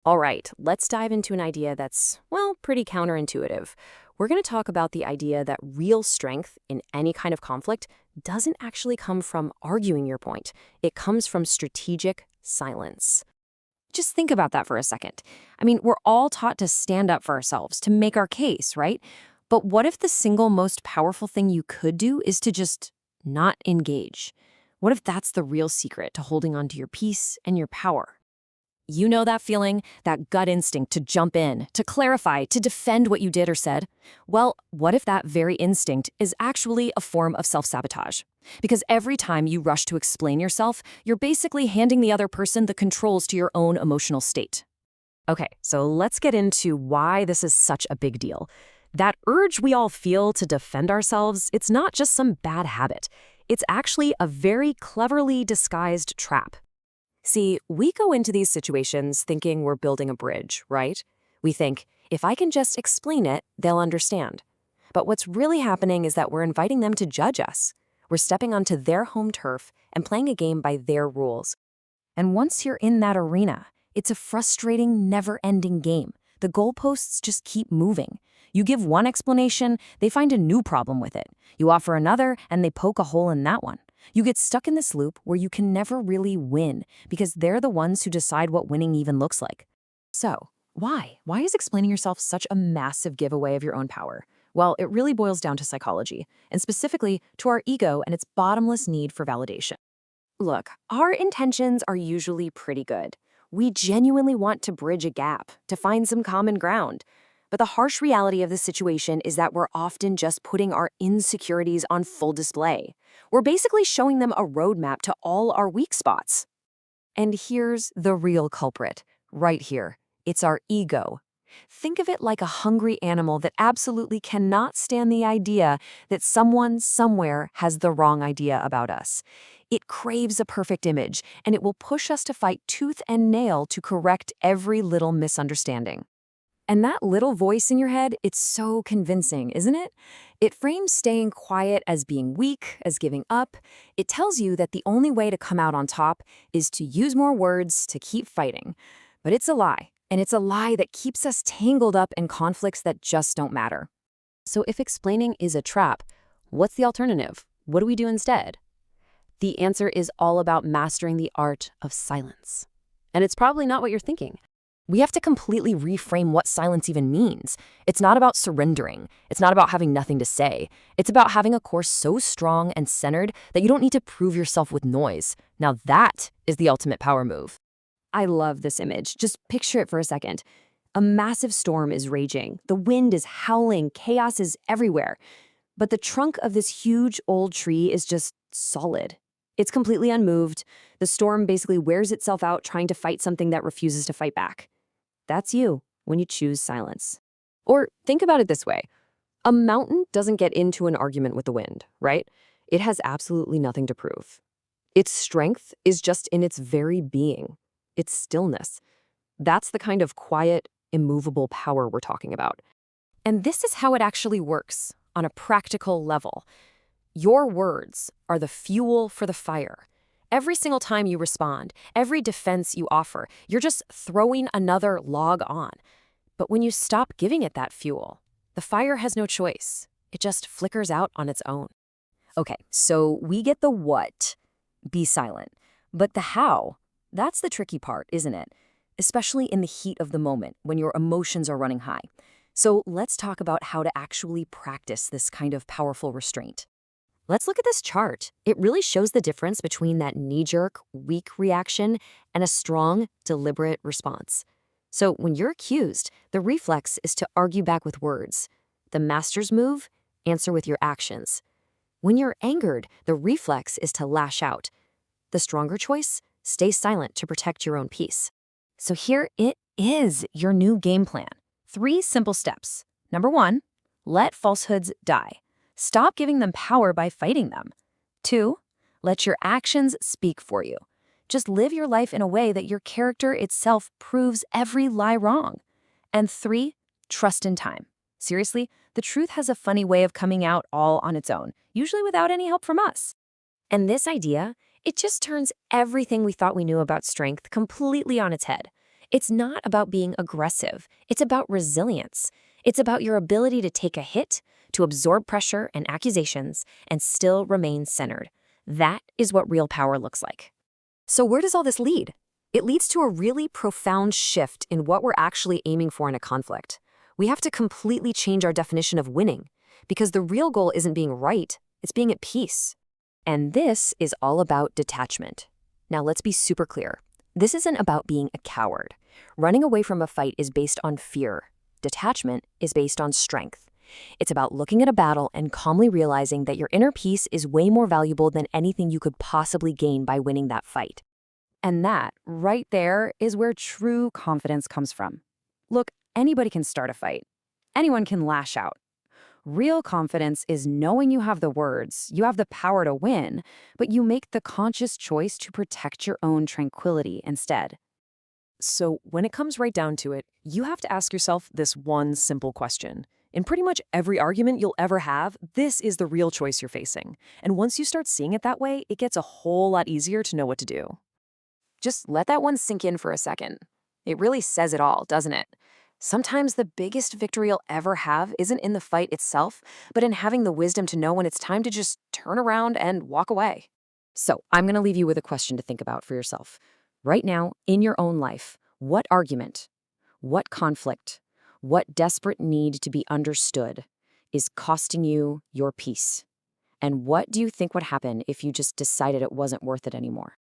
All right, let's dive into an idea that's, well, pretty counterintuitive. We're going to talk about the idea that real strength in any kind of conflict doesn't actually come from arguing your point. It comes from strategic silence. Just think about that for a second. I mean, we're all taught to stand up for ourselves, to make our case, right? But what if the single most powerful thing you could do is to just not engage? What if that's the real secret to holding on to your peace and your power? You know that feeling, that gut instinct to jump in, to clarify, to defend what you did or said? Well, what if that very instinct is actually a form of self-sabotage? Because every time you rush to explain yourself, you're basically handing the other person the controls to your own emotional state. Okay, so let's get into why this is such a big deal. That urge we all feel to defend ourselves, it's not just some bad habit. It's actually a very cleverly disguised trap. See, we go into these situations thinking we're building a bridge, right? We think, if I can just explain it, they'll understand. But what's really happening is that we're inviting them to judge us. We're stepping onto their home turf and playing a game by their rules. And once you're in that arena, it's a frustrating, never-ending game. The goalposts just keep moving. You give one explanation, they find a new problem with it. You offer another, and they poke a hole in that one. You get stuck in this loop where you can never really win because they're the ones who decide what winning even looks like. So, why? Why is explaining yourself such a massive giveaway of your own power? Well, it really boils down to psychology, and specifically to our ego and its bottomless need for validation. Look, our intentions are usually pretty good. We genuinely want to bridge a gap, to find some common ground. But the harsh reality of the situation is that we're often just putting our insecurities on full display. We're basically showing them a roadmap to all our weak spots. And here's the real culprit, right here. It's our ego. Think of it like a hungry animal that absolutely cannot stand the idea that someone somewhere has the wrong idea about us. It craves a perfect image, and it will push us to fight tooth and nail to correct every little misunderstanding. And that little voice in your head, it's so convincing, isn't it? It frames staying quiet as being weak, as giving up. It tells you that the only way to come out on top is to use more words to keep fighting. But it's a lie, and it's a lie that keeps us tangled up in conflicts that just don't matter. So if explaining is a trap, what's the alternative? What do we do instead? The answer is all about mastering the art of silence. And it's probably not what you're thinking. We have to completely reframe what silence even means. It's not about surrendering. It's not about having nothing to say. It's about having a core so strong and centered that you don't need to prove yourself with noise. Now that is the ultimate power move. I love this image. Just picture it for a second. A massive storm is raging. The wind is howling. Chaos is everywhere. But the trunk of this huge old tree is just solid. It's completely unmoved. The storm basically wears itself out trying to fight something that refuses to fight back. That's you when you choose silence. Or think about it this way. A mountain doesn't get into an argument with the wind, right? It has absolutely nothing to prove. Its strength is just in its very being, its stillness. That's the kind of quiet, immovable power we're talking about. And this is how it actually works on a practical level. Your words are the fuel for the fire. Every single time you respond, every defense you offer, you're just throwing another log on. But when you stop giving it that fuel, the fire has no choice. It just flickers out on its own. Okay, so we get the what, be silent. But the how, that's the tricky part, isn't it? Especially in the heat of the moment when your emotions are running high. So let's talk about how to actually practice this kind of powerful restraint. Let's look at this chart. It really shows the difference between that knee-jerk, weak reaction and a strong, deliberate response. So when you're accused, the reflex is to argue back with words. The master's move, answer with your actions. When you're angered, the reflex is to lash out. The stronger choice, stay silent to protect your own peace. So here it is, your new game plan. 3 simple steps. Number 1, let falsehoods die. Stop giving them power by fighting them. 2, let your actions speak for you. Just live your life in a way that your character itself proves every lie wrong. And 3, trust in time. Seriously, the truth has a funny way of coming out all on its own, usually without any help from us. And this idea, it just turns everything we thought we knew about strength completely on its head. It's not about being aggressive. It's about resilience. It's about your ability to take a hit, to absorb pressure and accusations, and still remain centered. That is what real power looks like. So where does all this lead? It leads to a really profound shift in what we're actually aiming for in a conflict. We have to completely change our definition of winning, because the real goal isn't being right, it's being at peace. And this is all about detachment. Now let's be super clear. This isn't about being a coward. Running away from a fight is based on fear. Detachment is based on strength. It's about looking at a battle and calmly realizing that your inner peace is way more valuable than anything you could possibly gain by winning that fight. And that, right there, is where true confidence comes from. Look, anybody can start a fight. Anyone can lash out. Real confidence is knowing you have the words, you have the power to win, but you make the conscious choice to protect your own tranquility instead. So when it comes right down to it, you have to ask yourself this one simple question. In pretty much every argument you'll ever have, this is the real choice you're facing. And once you start seeing it that way, it gets a whole lot easier to know what to do. Just let that one sink in for a second. It really says it all, doesn't it? Sometimes the biggest victory you'll ever have isn't in the fight itself, but in having the wisdom to know when it's time to just turn around and walk away. So, I'm going to leave you with a question to think about for yourself. Right now, in your own life, what argument, what conflict, what desperate need to be understood is costing you your peace? And what do you think would happen if you just decided it wasn't worth it anymore?